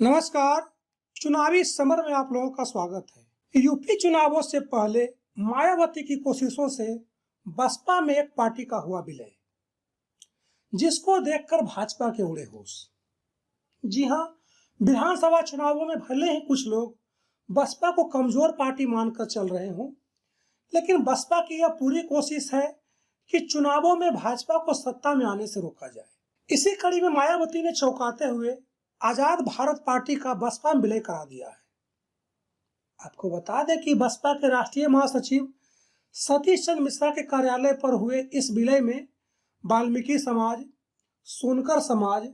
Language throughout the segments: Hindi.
नमस्कार। चुनावी समर में आप लोगों का स्वागत है। यूपी चुनावों से पहले मायावती की कोशिशों से बसपा में एक पार्टी का हुआ विलय, जिसको देखकर भाजपा के उड़े होश। जी हां, विधानसभा चुनावों में भले ही कुछ लोग बसपा को कमजोर पार्टी मानकर चल रहे हों, लेकिन बसपा की यह पूरी कोशिश है कि चुनावों में भाजपा को सत्ता में आने से रोका जाए। इसी कड़ी में मायावती ने चौंकाते हुए आजाद भारत पार्टी का बसपा में विलय करा दिया है। आपको बता दें कि बसपा के राष्ट्रीय महासचिव सतीश चंद्र मिश्रा के कार्यालय पर हुए इस विलय में वाल्मीकि समाज, सोनकर समाज,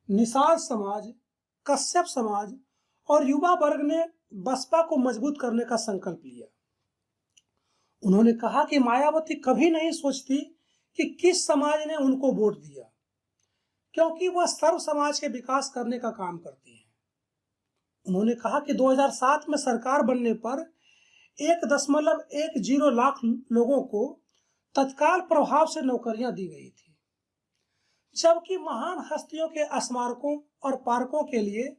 निषाद समाज, कश्यप समाज और युवा वर्ग ने बसपा को मजबूत करने का संकल्प लिया। उन्होंने कहा कि मायावती कभी नहीं सोचती कि किस समाज ने उनको वोट दिया, क्योंकि वह सर्व समाज के विकास करने का काम करती है। उन्होंने कहा कि 2007 में सरकार बनने पर 1.10 लाख लोगों को तत्काल प्रभाव से नौकरियां दी गई थी, जबकि महान हस्तियों के स्मारकों और पार्कों के लिए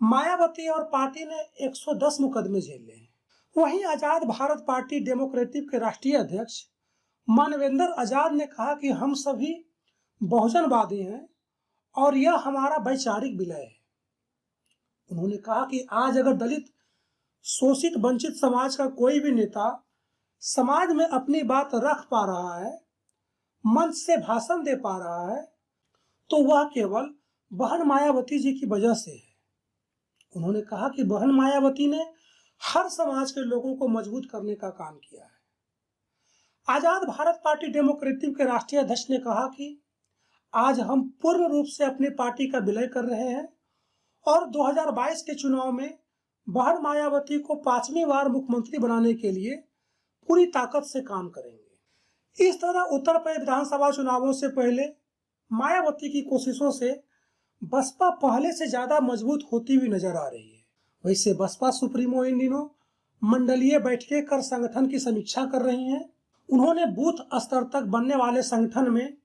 मायावती और पार्टी ने 110 मुकदमे झेले हैं। वहीं आजाद भारत पार्टी डेमोक्रेटिक के राष्ट्रीय अध्यक्ष मानवेंद्र आजाद ने कहा कि हम सभी बहुजनवादी हैं और यह हमारा वैचारिक विलय है। उन्होंने कहा कि आज अगर दलित, शोषित, वंचित समाज का कोई भी नेता समाज में अपनी बात रख पा रहा है, मंच से भाषण दे पा रहा है, तो वह केवल बहन मायावती जी की वजह से है। उन्होंने कहा कि बहन मायावती ने हर समाज के लोगों को मजबूत करने का काम किया है। आजाद भारत पार्टी डेमोक्रेटिक के राष्ट्रीय अध्यक्ष ने कहा कि आज हम पूर्ण रूप से अपनी पार्टी का विलय कर रहे हैं और 2022 के चुनाव में बहन मायावती को 5वीं बार मुख्यमंत्री बनाने के लिए पूरी ताकत से काम करेंगे। इस तरह उत्तर प्रदेश विधानसभा चुनावों से पहले मायावती की कोशिशों से बसपा पहले से ज्यादा मजबूत होती हुई नजर आ रही है। वैसे बसपा सुप्रीमो इन दिनों मंडलीय बैठकें कर संगठन की समीक्षा कर रही हैं। उन्होंने बूथ स्तर तक बनने वाले संगठन में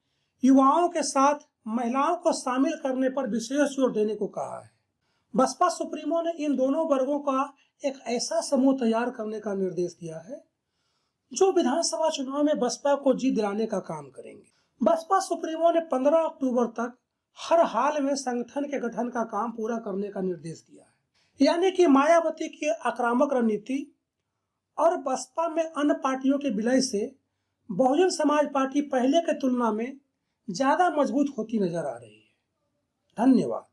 युवाओं के साथ महिलाओं को शामिल करने पर विशेष जोर देने को कहा है। बसपा सुप्रीमो ने इन दोनों वर्गों का एक ऐसा समूह तैयार करने का निर्देश दिया है जो विधानसभा चुनाव में बसपा को जीत दिलाने का काम करेंगे। बसपा सुप्रीमो ने 15 अक्टूबर तक हर हाल में संगठन के गठन का काम पूरा करने का निर्देश दिया है। यानी कि मायावती की आक्रामक रणनीति और बसपा में अन्य पार्टियों के विलय से बहुजन समाज पार्टी पहले की तुलना में ज्यादा मजबूत होती नजर आ रही है। धन्यवाद।